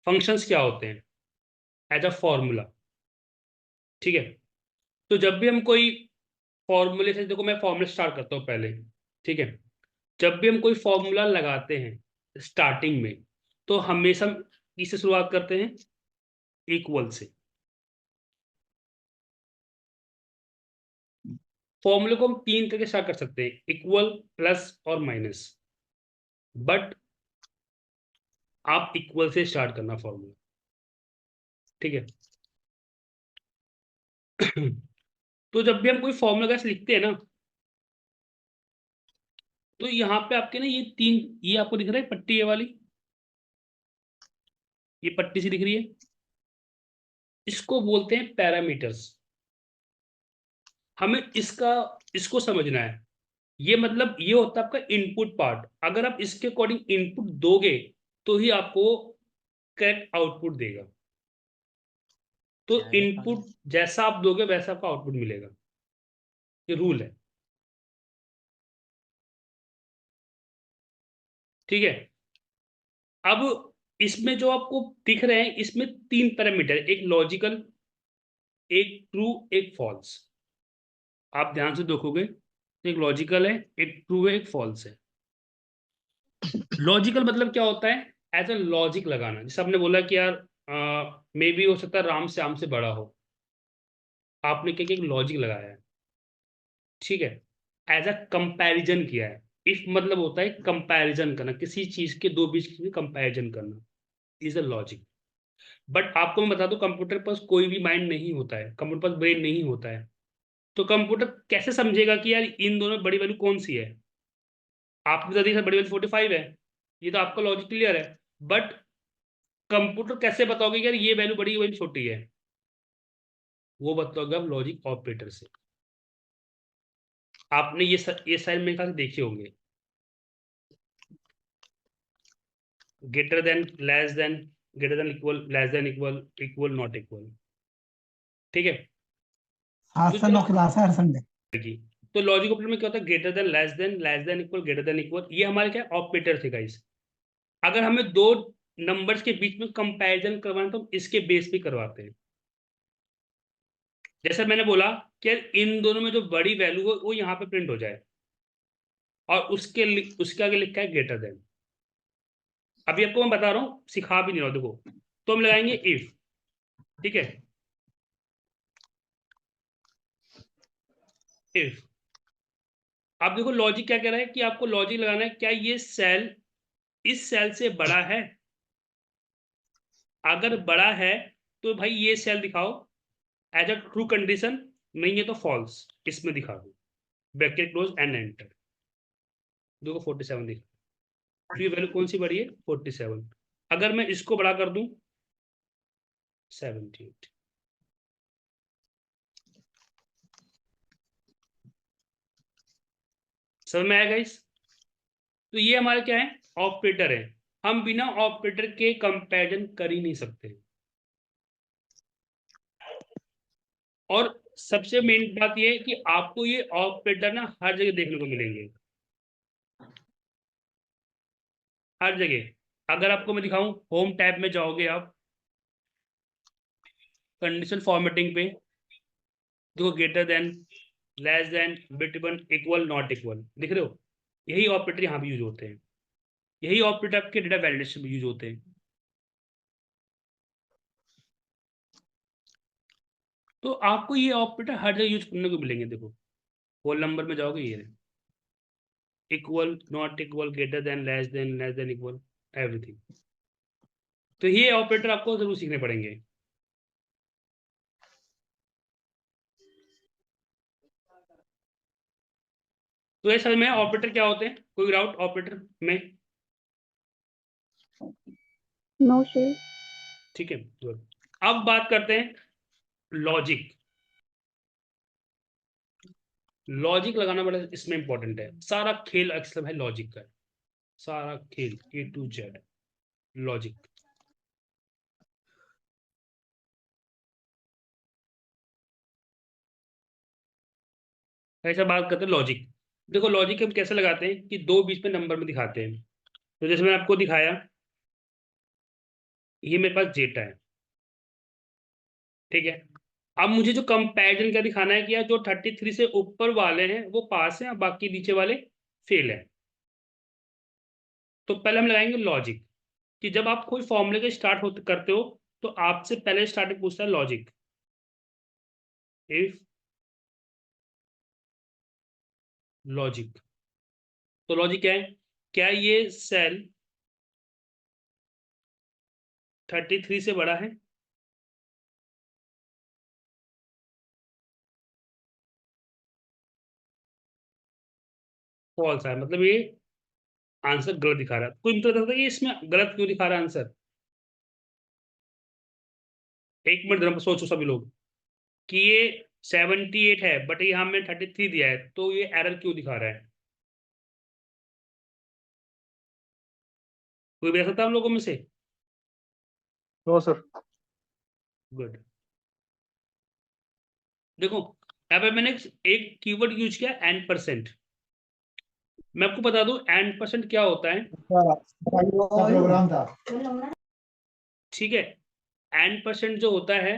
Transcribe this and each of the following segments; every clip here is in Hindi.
फंक्शंस क्या होते हैं एज अ फॉर्मूला। ठीक है, तो जब भी हम कोई फॉर्मूले से, देखो मैं फॉर्मूला स्टार्ट करता हूँ पहले। ठीक है, जब भी हम कोई फॉर्मूला लगाते हैं स्टार्टिंग में, तो हमेशा हम किससे शुरुआत करते हैं? इक्वल से। फॉर्मूले को हम तीन तरीके स्टार्ट कर सकते हैं, इक्वल, प्लस और माइनस। बट आप इक्वल से स्टार्ट करना फॉर्मूला। ठीक है तो जब भी हम कोई फॉर्मूला कैसे लिखते हैं ना, तो यहाँ पे आपके ना ये तीन, ये आपको दिख रहा है पट्टी, ये वाली, ये पट्टी सी दिख रही है, इसको बोलते हैं पैरामीटर्स। हमें इसको समझना है। ये मतलब ये होता है आपका इनपुट पार्ट। अगर आप इसके अकॉर्डिंग इनपुट दोगे तो ही आपको करेक्ट आउटपुट देगा। तो इनपुट जैसा आप दोगे वैसा आपका आउटपुट मिलेगा, ये रूल है। ठीक है, अब इसमें जो आपको दिख रहे हैं, इसमें तीन पैरामीटर, एक लॉजिकल, एक ट्रू, एक फॉल्स। आप ध्यान से देखोगे तो एक लॉजिकल है, एक ट्रू है, एक फॉल्स है। लॉजिकल मतलब क्या होता है? एज अ लॉजिक लगाना। जैसे आपने बोला कि यार मे बी हो सकता है राम श्याम से बड़ा हो, आपने क्या किया, एक लॉजिक लगाया है। ठीक है, एज अ कंपैरिजन किया है। इफ मतलब होता है कंपैरिजन करना, किसी चीज के दो बीच की कंपैरिजन करना, इज अ लॉजिक। बट आपको मैं बता दूं, कंप्यूटर पास कोई भी माइंड नहीं होता है, कंप्यूटर पास ब्रेन नहीं होता है। तो कंप्यूटर कैसे समझेगा कि यार इन दोनों में बड़ी वैल्यू कौन सी है? आपने बता दी सर बड़ी वैल्यू 45 है, ये तो आपका लॉजिक क्लियर है। बट कंप्यूटर कैसे बताओगे कि यार ये वैल्यू बड़ी, वैल्यू छोटी है? वो बताओगे आप लॉजिक ऑपरेटर से। आपने ये साइड मेरे ख्याल से देखे होंगे, greater than, less than, greater than equal, less than equal, equal not equal. ठीक है, हाँ तो सर, जो नो क्लास है हर संडे। की, तो लॉजिक ऑपरेटर में क्या होता है? Greater than, less than equal, greater than equal, ये हमारे क्या ऑपरेटर थे गाइस। अगर हमें दो नंबर्स के बीच में कंपैरिजन करवाना तो हम इसके बेस पे करवाते हैं। जैसे मैंने बोला कि यार इन दोनों में जो बड़ी वैल्यू हो वो यहाँ पे प्रिंट हो जाए, और उसके आगे लिखा है ग्रेटर देन। अभी आपको मैं बता रहा हूँ, सिखा भी नहीं रहा हूं, देखो। तो हम लगाएंगे इफ। ठीक है, इफ। अब देखो लॉजिक क्या कह रहा है कि आपको लॉजिक लगाना है, क्या ये सेल इस सेल से बड़ा है? अगर बड़ा है तो भाई ये सेल दिखाओ एज अ ट्रू कंडीशन, नहीं है तो फॉल्स, इसमें दिखा दो, ब्रैकेट क्लोज एंड एंटर। देखो 47 दिखा, तो ये वैल्यू कौन सी बड़ी है? 47। अगर मैं इसको बड़ा कर दूं 78। समझ में आएगा इस? तो ये हमारे क्या है? ऑपरेटर है। हम बिना ऑपरेटर के कंपैरिजन कर ही नहीं सकते। और सबसे मेन बात ये है कि आपको ये ऑपरेटर ना हर जगह देखने को मिलेंगे, हर जगह। अगर आपको मैं दिखाऊं, होम टैब में जाओगे आप, कंडीशन फॉर्मेटिंग पे, देखो greater than, less than, between, equal, not equal, दिख रहे हो? यही ऑपरेटर यहाँ भी यूज होते हैं, यही ऑपरेटर आपके डेटा वैलिडेशन में यूज होते हैं। तो आपको ये ऑपरेटर हर जगह यूज करने को मिलेंगे। देखो होल नंबर में जाओगे, ये equal, not equal, greater than, less than equal, everything. तो ये ऑपरेटर आपको जरूर सीखने पड़ेंगे। तो ये समझ में ऑपरेटर क्या होते हैं, कोई डाउट ऑपरेटर में? No sir. ठीक है, गुड। अब बात करते हैं लॉजिक। लॉजिक लगाना बड़ा इसमें इंपॉर्टेंट है। सारा खेल अक्सर है लॉजिक का, सारा खेल A to Z लॉजिक। ऐसा बात करते हैं लॉजिक। देखो लॉजिक हम कैसे लगाते हैं कि दो बीच में नंबर में दिखाते हैं। तो जैसे मैंने आपको दिखाया, ये मेरे पास डेटा है, ठीक है। अब मुझे जो कंपैरिजन क्या दिखाना है कि यार जो 33 से ऊपर वाले हैं वो पास हैं और बाकी नीचे वाले फेल हैं। तो पहले हम लगाएंगे लॉजिक, कि जब आप कोई फॉर्मूले के स्टार्ट होते करते हो तो आपसे पहले स्टार्टिंग पूछता है लॉजिक। इफ लॉजिक, तो लॉजिक क्या है, क्या ये सेल 33 से बड़ा है? फॉल्स है, मतलब ये आंसर गलत दिखा रहा है। कोई मतलब होता है कि इसमें गलत क्यों दिखा रहा है आंसर? एक मिनट जरा सोचो सभी लोग, कि ये 78 है बट यहाँ में 33 दिया है, तो ये एरर क्यों दिखा रहा है? कोई बता सकता है हम लोगों में से? No sir. गुड। देखो यहाँ पे मैंने एक कीवर्ड यूज किया N%। मैं आपको बता दूं N% क्या होता है, प्रोग्राम था। ठीक है। N% जो होता है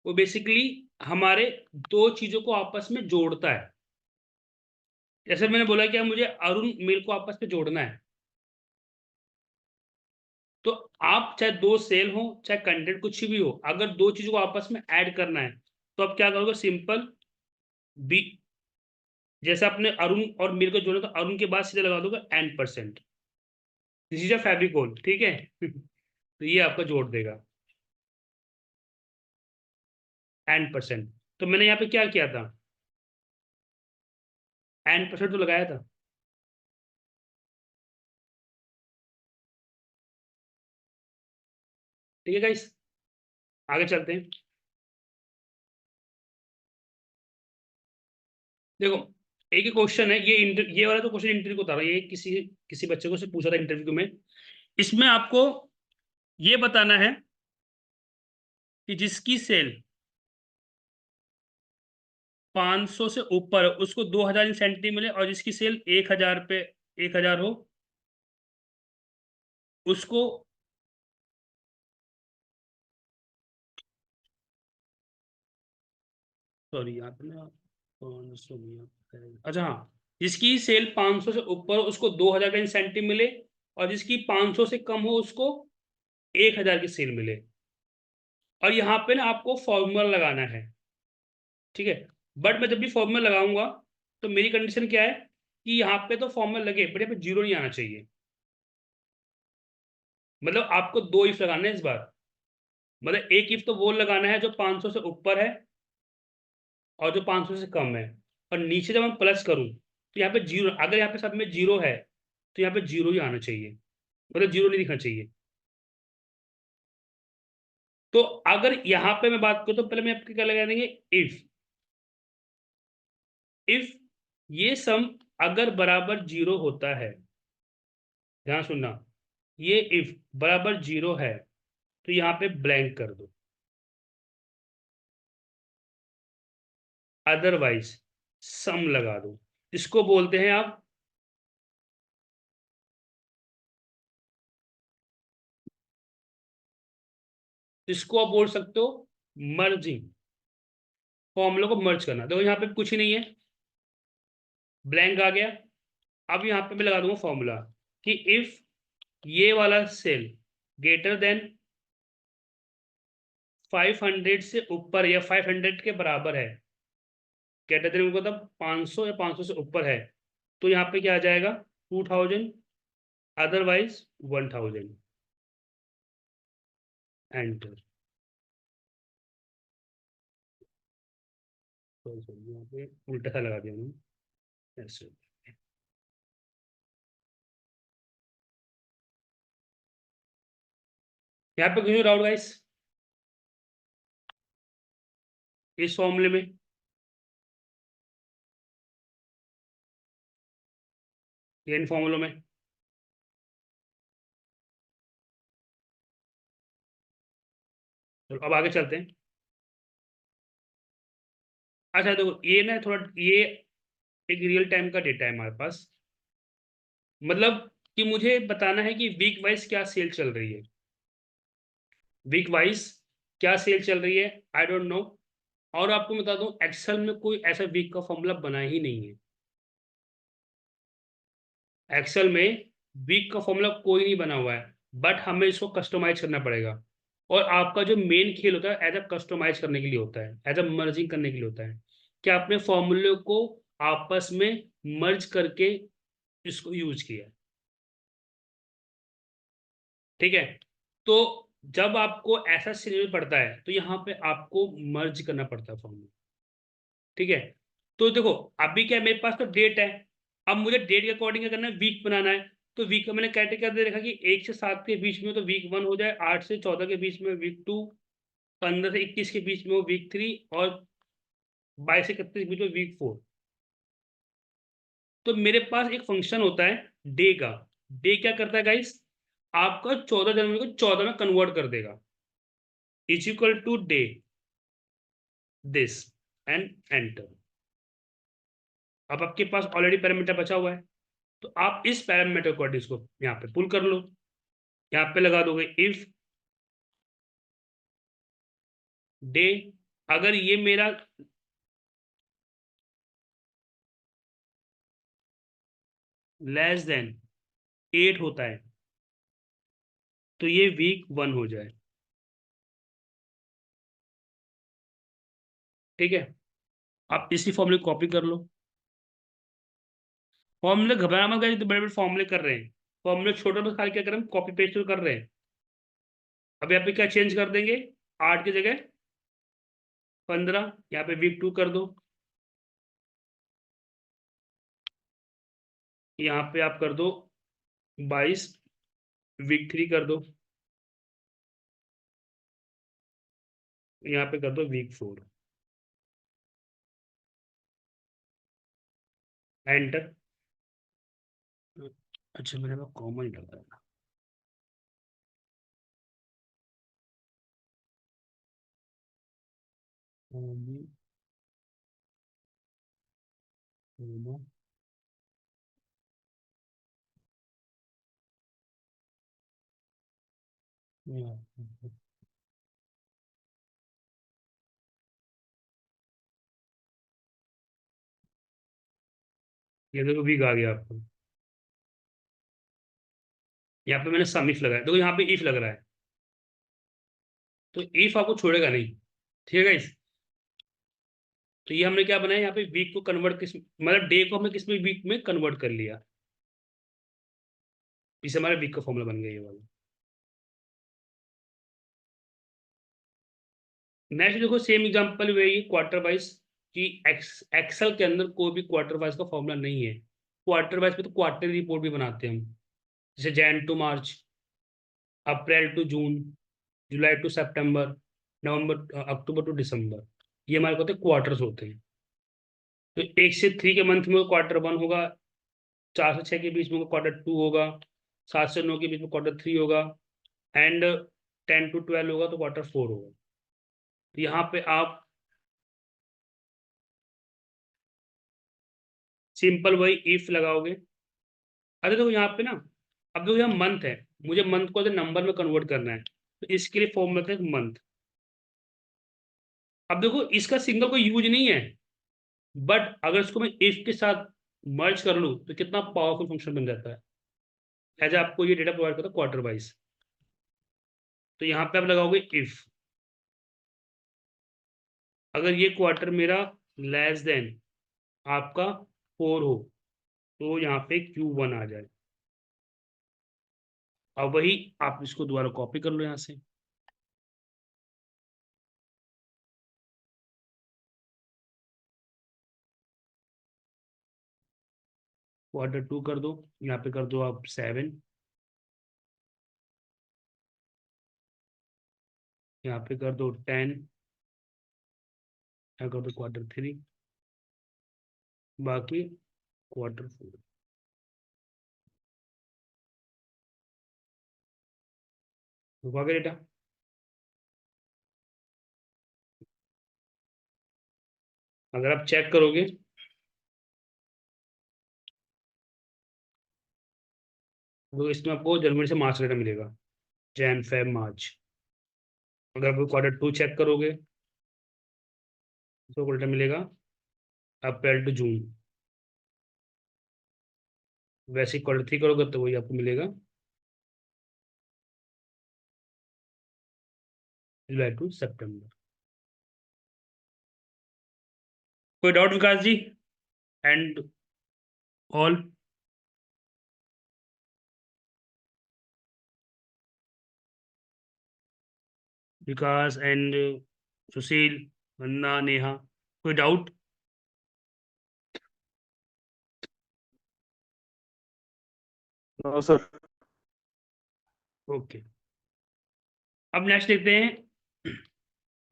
वो बेसिकली हमारे दो चीजों को आपस में जोड़ता है। जैसे मैंने बोला कि मुझे अरुण मेल को आपस में जोड़ना है, तो आप चाहे दो सेल हो चाहे कंटेंट कुछ भी हो, अगर दो चीजों को आपस में ऐड करना है तो आप क्या करोगे, सिंपल बी, जैसे आपने अरुण और मेल को जोड़ा तो अरुण के बाद सीधे लगा दोगे N%। This is a Fevicol, ठीक है। तो ये आपका जोड़ देगा N%। तो मैंने यहाँ पे क्या किया था, N% तो लगाया था। ठीक है गाइस, आगे चलते हैं। देखो एक ही क्वेश्चन है, ये वाला तो क्वेश्चन इंटरव्यू को था, ये किसी किसी बच्चे को से पूछा था इंटरव्यू में। इसमें आपको ये बताना है कि जिसकी सेल 500 से ऊपर है उसको 2000 इंसेंटिव मिले, और जिसकी सेल 1000 पे 1000 हो उसको, सॉरी यहाँ पे ना 500 अच्छा हाँ, जिसकी सेल 500 से ऊपर हो उसको 2000 का इंसेंटिव मिले, और जिसकी 500 से कम हो उसको 1000 की सेल मिले। और यहाँ पे ना आपको फॉर्मूला लगाना है, ठीक है। बट मैं जब भी फॉर्मूला लगाऊंगा तो मेरी कंडीशन क्या है कि यहाँ पे तो फॉर्मूला लगे बट यहाँ पे जीरो नहीं आना चाहिए। मतलब आपको दो इफ लगाना है इस बार। मतलब एक इफ तो वो लगाना है जो 500 से ऊपर है और जो 500 से कम है, और नीचे जब मैं प्लस करूं तो यहाँ पे जीरो, अगर यहाँ पे सब में जीरो है तो यहाँ पे जीरो ही आना चाहिए, मतलब जीरो नहीं दिखना चाहिए। तो अगर यहाँ पे मैं बात करूं तो पहले मैं आपके क्या लगा देंगे, इफ ये सम अगर बराबर जीरो होता है, ध्यान सुनना, ये इफ बराबर जीरो है तो यहाँ पे ब्लैंक कर दो, अदरवाइज सम लगा दो। इसको बोलते हैं आप, इसको आप बोल सकते हो मर्जिंग, फॉर्मूला को मर्ज करना। देखो यहाँ पे कुछ ही नहीं है, ब्लैंक आ गया। अब यहाँ पे मैं लगा दूंगा फॉर्मूला कि इफ ये वाला सेल ग्रेटर देन 500 से ऊपर या 500 के बराबर है, ग्रेटर देन मतलब 500 या 500 से ऊपर है, तो यहाँ पे क्या आ जाएगा 2000, अदरवाइज 1000, एंटर। यहाँ पे उल्टा सा लगा दिया मैंने, ऐसे। यहाँ पे क्यों डाउट गाइस इस फॉर्मूले में? या इन फॉर्मूलों में? चलो अब आगे चलते हैं। अच्छा देखो ये ना थोड़ा ये एक रियल टाइम का डेटा है हमारे पास, मतलब कि मुझे बताना है कि वीक वाइज क्या सेल चल रही है। वीक वाइज क्या सेल चल रही है, आई डोंट नो। और आपको बता दूं, एक्सेल में कोई ऐसा वीक का फॉर्मूला बना ही नहीं है। एक्सेल में वीक का फॉर्मूला कोई नहीं बना हुआ है, बट हमें इसको कस्टमाइज करना पड़ेगा। और आपका जो मेन खेल होता है एज अ कस्टमाइज करने के लिए होता है, एज अ मर्जिंग करने के लिए होता है, कि आपने फॉर्मूले को आपस में मर्ज करके इसको यूज किया। ठीक है। तो जब आपको ऐसा सिनेरियो पड़ता है तो यहाँ पे आपको मर्ज करना पड़ता है फॉर्मूला। ठीक है। तो देखो, अभी क्या है, मेरे पास तो डेट है। अब मुझे डेट के अकॉर्डिंग क्या करना है, वीक बनाना है। तो वीक का मैंने कैटेगरी कर दे रखा कि 1 से 7 के बीच में तो वीक 1 हो जाए, 8 से 14 के बीच में वीक 2, 15 से 21 के बीच में वो वीक 3, और 22 से 31 के बीच में वीक 4। तो मेरे पास एक फंक्शन होता है डे का। डे क्या करता है गाइस, आपका 14 जनवरी को 14 में कन्वर्ट कर देगा, is equal to day this and enter. अब आपके पास ऑलरेडी पैरामीटर बचा हुआ है, तो आप इस पैरामीटर को इसको यहाँ पे पुल कर लो। यहाँ पे लगा दोगे इफ डे, अगर ये मेरा लेस देन 8 होता है तो ये वीक 1 हो जाए। ठीक है। आप इसी फॉर्मूले कॉपी कर लो। फॉर्मूले घबरा मत गए, तो बड़े बड़े फॉर्मूले कर रहे हैं, फॉर्मूले छोटे में खाली क्या कर रहे हैं, कॉपी पेस्ट कर रहे हैं। अब यहाँ पे क्या चेंज कर देंगे, 8 की जगह 15, यहाँ पे वीक 2 कर दो। यहाँ पे आप कर दो 22, वीक 3 कर दो। यहाँ पे कर दो वीक 4, एंटर। अच्छा, मेरे में कॉमन लगा है। कॉमन, कॉमन, यहाँ। ये देखो वीक आ गया आपको। यहाँ पे मैंने सम इफ लगाया, देखो यहाँ पे इफ लग रहा है, तो इफ आपको छोड़ेगा नहीं। ठीक है गाइस। तो ये हमने क्या बनाया, यहाँ पे वीक को कन्वर्ट किस, मतलब डे को हमने किस में, वीक में कन्वर्ट कर लिया। इसे हमारा वीक का फॉर्मूला बन गया ये वाला। नेक्स्ट देखो, सेम एग्जांपल वही क्वार्टर वाइज, कि एक्सेल के अंदर कोई भी क्वार्टर वाइज का फॉर्मूला नहीं है। क्वार्टर वाइज पे तो क्वार्टर रिपोर्ट भी बनाते हैं हम, जैसे Jan to March, April to June, July to September, November October to December. ये हमारे को होते क्वार्टर्स होते हैं। तो 1 से 3 के मंथ में क्वार्टर 1 होगा, 4 से 6 के बीच में क्वार्टर 2 होगा, 7 से 9 के बीच में क्वार्टर 3 होगा, एंड 10 to 12 होगा तो क्वार्टर 4 होगा। तो यहाँ पे आप सिंपल वही इफ लगाओगे। अरे देखो यहाँ पे ना, अब देखो यहाँ मंथ है, मुझे मंथ को नंबर में कन्वर्ट करना है, तो इसके लिए फॉर्म में मंथ। अब देखो इसका सिंगल कोई यूज नहीं है, बट अगर इसको मैं इफ के साथ मर्ज कर लूँ तो कितना पावरफुल फंक्शन बन जाता है। एज आपको ये डेटा प्रोवाइड करता है क्वार्टर वाइज। तो यहाँ पे आप लगाओगे इफ, अगर ये क्वार्टर मेरा लेस देन आपका 4 हो तो यहाँ पे Q1 आ जाए। अब वही आप इसको दोबारा कॉपी कर लो यहाँ से। क्वार्टर 2 कर दो, यहाँ पे कर दो आप 7, यहाँ पे कर दो 10, यहाँ कर दो क्वार्टर 3, बाकी क्वार्टर 4। रुका गया डेटा। अगर आप चेक करोगे तो इसमें आपको जनवरी से मार्च का डेटा मिलेगा, जैन फेब मार्च। अगर आप क्वार्टर 2 चेक करोगे तो उल्टा मिलेगा अप्रैल टू जून। वैसे क्वार्टर 3 करोगे तो वही आपको मिलेगा जुलाई टू सितंबर। कोई doubt Vikas ji and all? Vikas and Sushil, Vandana, Neha, कोई डाउट? No sir. ओके, अब नेक्स्ट देखते हैं।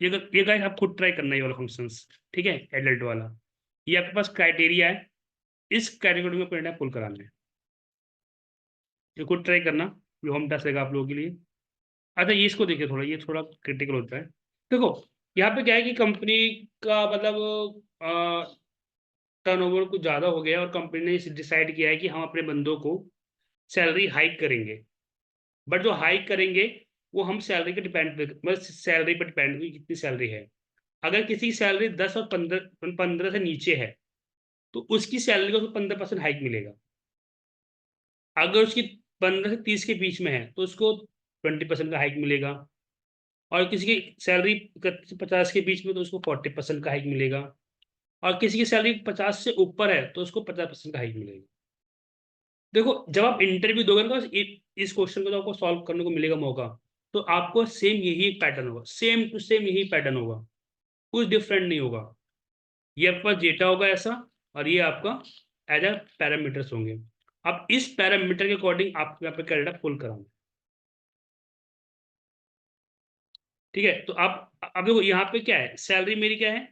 ये गाइस आप खुद ट्राई करना, ये वाला फंक्शंस, ठीक है, एडल्ट वाला। ये आपके पास क्राइटेरिया है, इस कैटेगरी में पढ़ना पुल कराना है। ये खुद ट्राई करना, ये होम टास्क रहेगा आप लोगों के लिए। अच्छा, ये इसको देखिए थोड़ा, ये थोड़ा क्रिटिकल होता है। देखो, यहाँ पे क्या है कि कंपनी का मतलब टर्नओवर कुछ ज़्यादा हो गया और कंपनी ने डिसाइड किया है कि हम अपने बंदों को सैलरी हाइक करेंगे। बट जो हाइक करेंगे वो हम सैलरी के डिपेंड, मतलब सैलरी पर डिपेंड हुई कितनी सैलरी है। अगर किसी की सैलरी 10 और 15 से नीचे है तो उसकी सैलरी को 15% हाइक मिलेगा। अगर उसकी 15 से 30 के बीच में है तो उसको 20% का हाइक मिलेगा। और किसी की सैलरी 31 से 50 के बीच में तो उसको 40% का हाइक मिलेगा। और किसी की सैलरी 50 से ऊपर है तो उसको 50% का हाइक मिलेगा। देखो, जब आप इंटरव्यू दोगे ना तो इस क्वेश्चन को जब आपको सॉल्व करने को मिलेगा मौका, तो आपको सेम यही पैटर्न होगा, सेम टू सेम यही पैटर्न होगा, कुछ डिफरेंट नहीं होगा। ये आपके पास डेटा होगा ऐसा, और ये आपका एज अ पैरामीटर्स होंगे। अब इस पैरामीटर के अकॉर्डिंग आप यहाँ पे क्या डेटा पुल कराओगे, ठीक है। तो आप अब देखो यहाँ पे क्या है, सैलरी मेरी क्या है,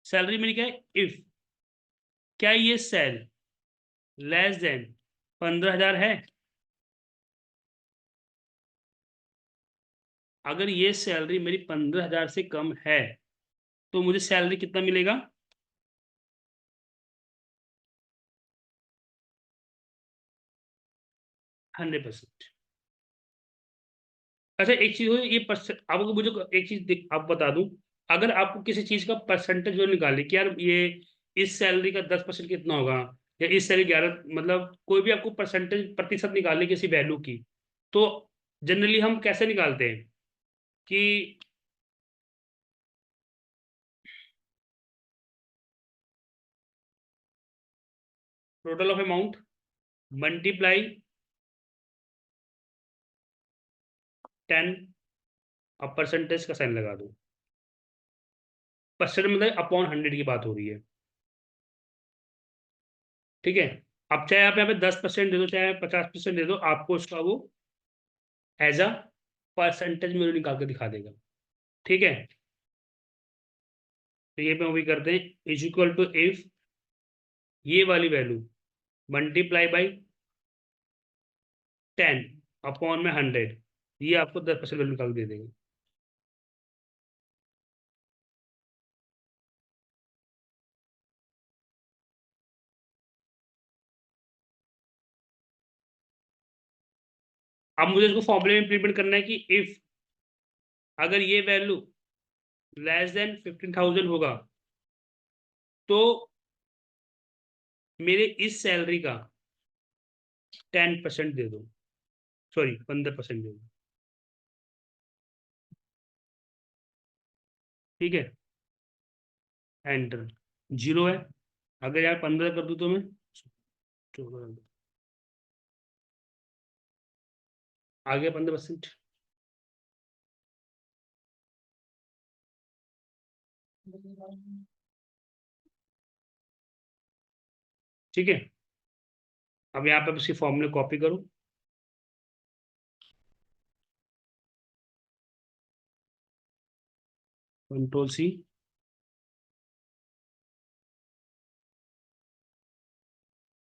सैलरी मेरी क्या है, इफ क्या ये सेल लेस देन 15,000 है। अगर ये सैलरी मेरी 15,000 से कम है तो मुझे सैलरी कितना मिलेगा, 100%। अच्छा, एक चीज हो, ये परसेंट आपको, मुझे एक चीज आप बता दूं। अगर आपको किसी चीज का परसेंटेज जो निकाले कि यार ये इस सैलरी का 10% कितना होगा, या इस सैलरी 11, मतलब कोई भी आपको परसेंटेज प्रतिशत निकाले किसी वैल्यू की, तो जनरली हम कैसे निकालते हैं कि टोटल ऑफ अमाउंट मल्टीप्लाई 10 और परसेंटेज का साइन लगा दो। परसेंट मतलब अपॉन 100 की बात हो रही है, ठीक है। अब चाहे आप यहाँ पे 10% दे दो चाहे 50% दे दो, आपको उसका वो एज अ परसेंटेज में निकाल के दिखा देगा, ठीक है। तो ये पे हम भी करते हैं, इज इक्वल टू इफ ये वाली वैल्यू मल्टीप्लाई बाई 10 अपॉन में 100, ये आपको 10% वैल्यू निकाल दे देगा। अब मुझे इसको फॉर्मूले में इंप्लीमेंट करना है कि इफ अगर ये वैल्यू लेस देन 15,000 होगा तो मेरे इस सैलरी का 10% दे दो, सॉरी 15% दे दो, ठीक है। एंटर, जीरो है। अगर यार 15 कर दूं तो मैं 14, आ गया 15%, ठीक है। अब यहाँ पे उसकी फॉर्मूले कॉपी करो, कंट्रोल सी,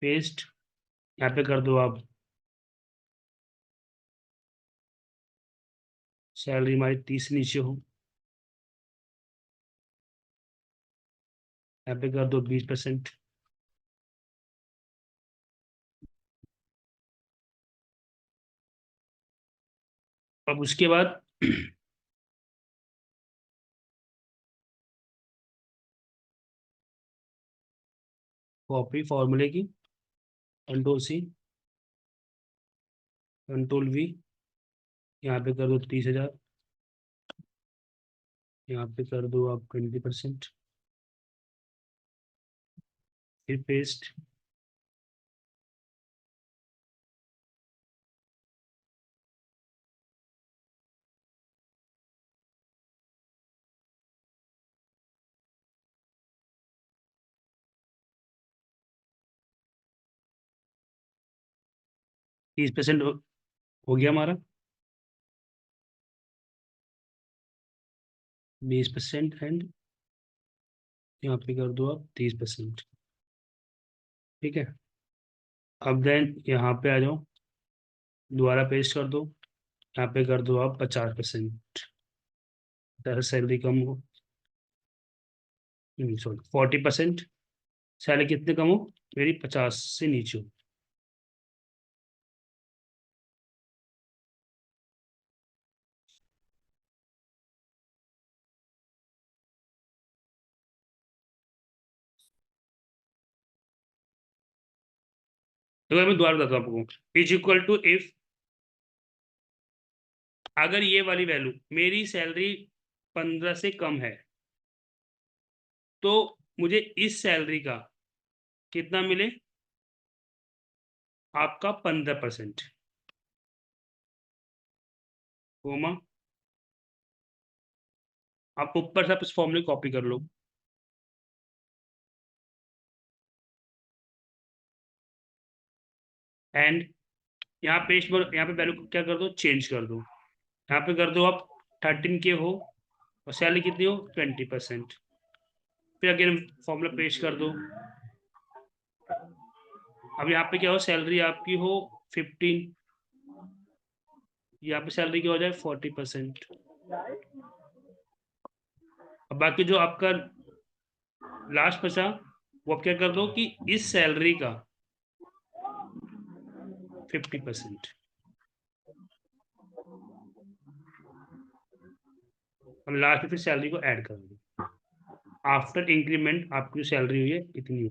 पेस्ट, यहाँ पे कर दो आप सैलरी हमारी 30 नीचे हो, यहाँ पे कर दो 20%, अब उसके बाद कॉपी फॉर्मूले की, कंट्रोल C, कंट्रोल V, यहाँ पे कर दो 30,000, यहाँ पे कर दो आप 20%, फिर पेस्ट। तीस परसेंट हो गया हमारा, 20%, एंड यहाँ पे कर दो आप 30%। ठीक है, अब देन यहाँ पे आ जाओ, दोबारा पेस्ट कर दो, यहाँ पे कर दो आप 50%। सैलरी कम हो, सॉरी 40%। सैलरी कितने कम हो, मेरी 50 से नीचे हो। तो मैं दोबारा बताता हूँ आपको, इज इक्वल टू इफ, अगर ये वाली वैल्यू मेरी सैलरी 15 से कम है, तो मुझे इस सैलरी का कितना मिले, आपका 15%, कोमा, आप ऊपर से आप इस फॉर्मूले कॉपी कर लो, एंड यहाँ पेस्ट पर, यहाँ पे वैल्यू क्या कर दो, चेंज कर दो, यहाँ पे कर दो आप 13K हो और सैलरी कितनी हो 20%। फिर अगेन फॉर्मूला पेस्ट कर दो, अब यहाँ पे क्या हो, सैलरी आपकी हो 15, यहाँ पे सैलरी क्या हो जाए 40%। अब बाकी जो आपका लास्ट बचा, वो आप क्या कर दो कि इस सैलरी का 50%, और लास्ट में फिर सैलरी को ऐड कर दो। आफ्टर इंक्रीमेंट आपकी सैलरी हुई है इतनी हुई।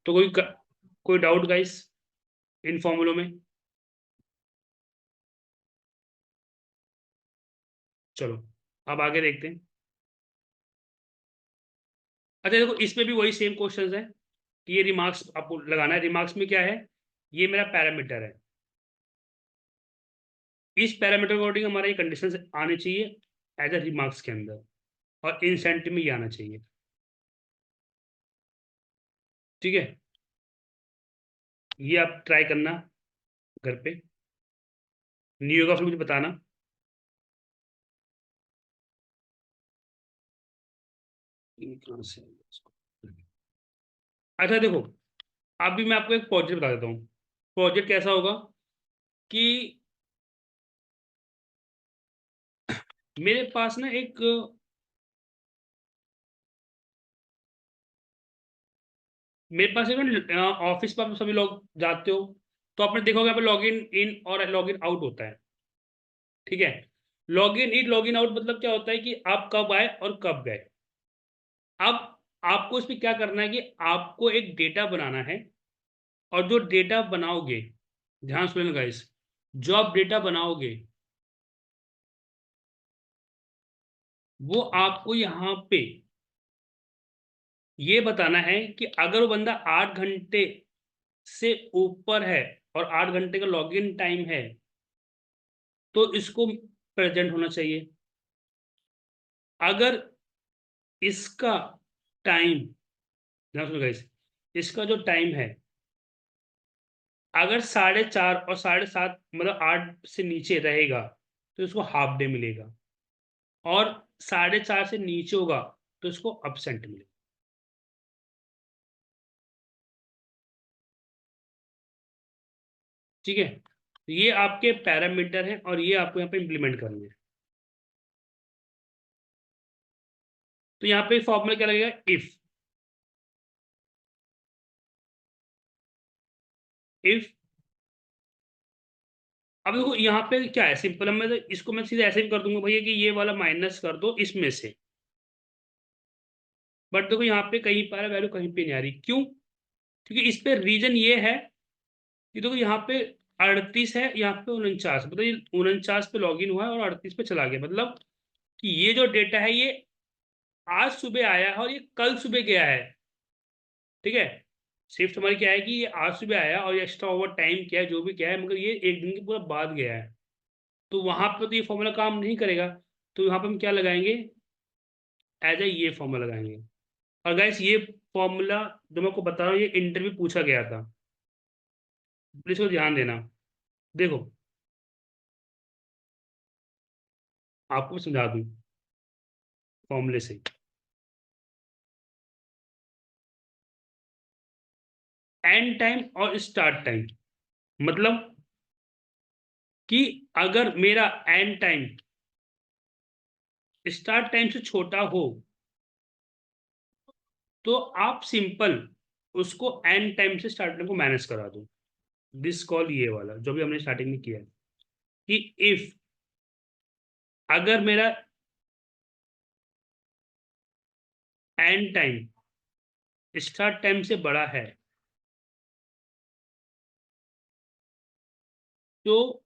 तो कोई डाउट गाइस इन फॉर्मूलों में? चलो अब आगे देखते हैं। अच्छा देखो, इसमें भी वही सेम क्वेश्चंस है कि ये रिमार्क्स आपको लगाना है। रिमार्क्स में क्या है, ये मेरा पैरामीटर है, इस पैरामीटर अकॉर्डिंग हमारा ये कंडीशन आने चाहिए एज अ रिमार्क्स के अंदर, और इंसेंटिव में ये आना चाहिए। ठीक है, ये आप ट्राई करना घर पे, नहीं होगा फिर मुझे बताना। ये कहाँ से है इसको? अच्छा देखो, अभी मैं आपको एक प्रोजेक्ट बता देता हूँ। प्रोजेक्ट कैसा होगा कि मेरे पास ना एक, मेरे पास एक ऑफिस पर आप सभी लोग जाते हो, तो आपने देखोगे यहाँ पे लॉगिन इन और लॉगिन आउट होता है। ठीक है, लॉगिन इन लॉगिन आउट मतलब क्या होता है कि आप कब आए और कब गए। अब आपको इसमें क्या करना है कि आपको एक डेटा बनाना है, और जो डेटा बनाओगे, ध्यान सुन लेना गाइस, जो आप डेटा बनाओगे वो आपको यहाँ पे ये बताना है कि अगर वो बंदा 8 घंटे से ऊपर है और 8 घंटे का लॉगिन टाइम है, तो इसको प्रेजेंट होना चाहिए। अगर इसका टाइम, ध्यान सुनो गाइस, इसका जो टाइम है अगर 4:30 और 7:30 मतलब 8 से नीचे रहेगा, तो इसको हाफ डे मिलेगा, और 4:30 से नीचे होगा तो इसको absent मिलेगा। ठीक है, तो ये आपके पैरामीटर हैं और ये आपको यहाँ पे इंप्लीमेंट करने हैं। तो यहाँ पे फॉर्मूला क्या लगेगा, इफ इफ, अब देखो यहाँ पे क्या है, सिंपल है, मैं तो इसको मैं सीधे ऐसे भी कर दूंगा भैया कि ये वाला माइनस कर दो इसमें से, बट देखो यहाँ पे कहीं पर वैल्यू कहीं पे नहीं आ रही, क्यों? क्योंकि इस पे रीजन ये है कि देखो यहाँ पे 38 है, यहाँ पे 49, मतलब ये 49 पे लॉगिन हुआ है और 38 पे चला गया, मतलब कि ये जो डेटा है ये आज सुबह आया है और ये कल सुबह गया है। ठीक है, शिफ्ट हमारी क्या है कि ये आज सुबह आया और एक्स्ट्रा ओवर टाइम क्या है जो भी क्या है, मगर ये एक दिन के पूरा बाद गया है, तो वहां पर तो ये फॉर्मूला काम नहीं करेगा। तो यहाँ पे हम क्या लगाएंगे, एज ए ये फॉर्मूला लगाएंगे। और गाइस ये फॉर्मूला जो मैं आपको बता रहा हूँ ये इंटरव्यू पूछा गया था, प्लीज इसको ध्यान देना। देखो आपको मैं समझा दूं फॉर्मूले से। एंड टाइम और स्टार्ट टाइम, मतलब कि अगर मेरा एंड टाइम स्टार्ट टाइम से छोटा हो तो आप सिंपल उसको एंड टाइम से स्टार्ट टाइम को माइनस करा दो। दिस कॉल ये वाला जो भी हमने स्टार्टिंग में किया है कि इफ अगर मेरा एंड टाइम स्टार्ट टाइम से बड़ा है तो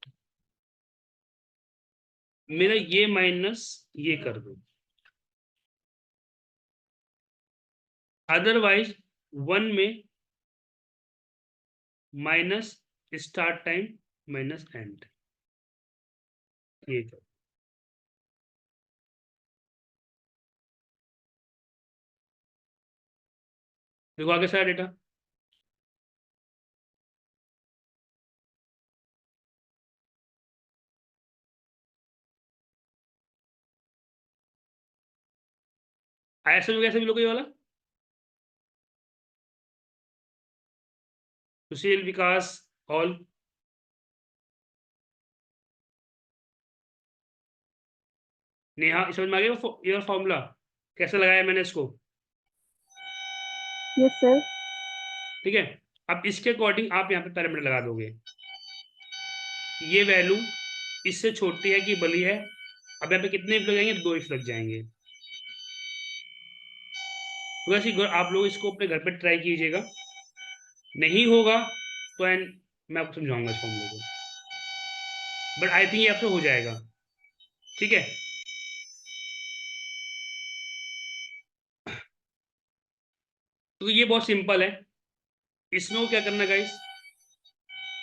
मेरा ये माइनस ये कर दो, अदरवाइज 1 में minus start time minus and, ये कर। देखो आगे सारा डेटा, ऐसे भी लोग ये वाला सुशील विकास ऑल, नेहा समझ में आ गया ये फॉर्मूला कैसे लगाया मैंने इसको? Yes, sir. ठीक है, अब इसके अकॉर्डिंग आप यहाँ पे पैरामीटर लगा दोगे, ये वैल्यू इससे छोटी है कि बड़ी है। अब यहाँ पे कितने इफ लग जाएंगे, 2 इफ लग जाएंगे। तो वैसे आप लोग इसको अपने घर पे ट्राई कीजिएगा, नहीं होगा तो मैं आपको समझाऊंगा इस फॉर्मूले को, बट आई थिंक ये आपसे हो जाएगा। ठीक है, तो ये बहुत सिंपल है। इसमें वो क्या करना गाइस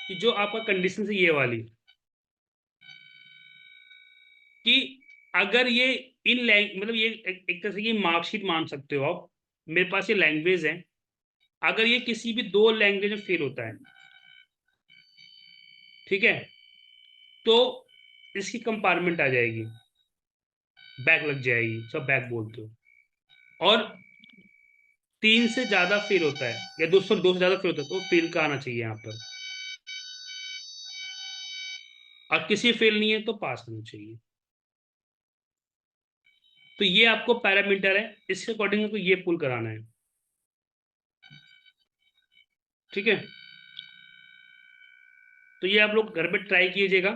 कि जो आपका कंडीशन है ये वाली कि अगर ये इन मतलब ये एक तरह से ये मार्कशीट मान सकते हो आप, मेरे पास ये लैंग्वेज है, अगर ये किसी भी 2 लैंग्वेज में फेल होता है, ठीक है, तो इसकी कंपार्टमेंट आ जाएगी, बैक लग जाएगी, सब बैक बोलते हो। और 3 से ज्यादा फेल होता है या 2 से ज्यादा फेल होता है तो फेल का आना चाहिए यहाँ पर, और किसी फेल नहीं है तो पास होना चाहिए। तो ये आपको पैरामीटर है, इसके अकॉर्डिंग आपको ये पुल कराना है। ठीक है, तो ये आप लोग घर पे ट्राई कीजिएगा।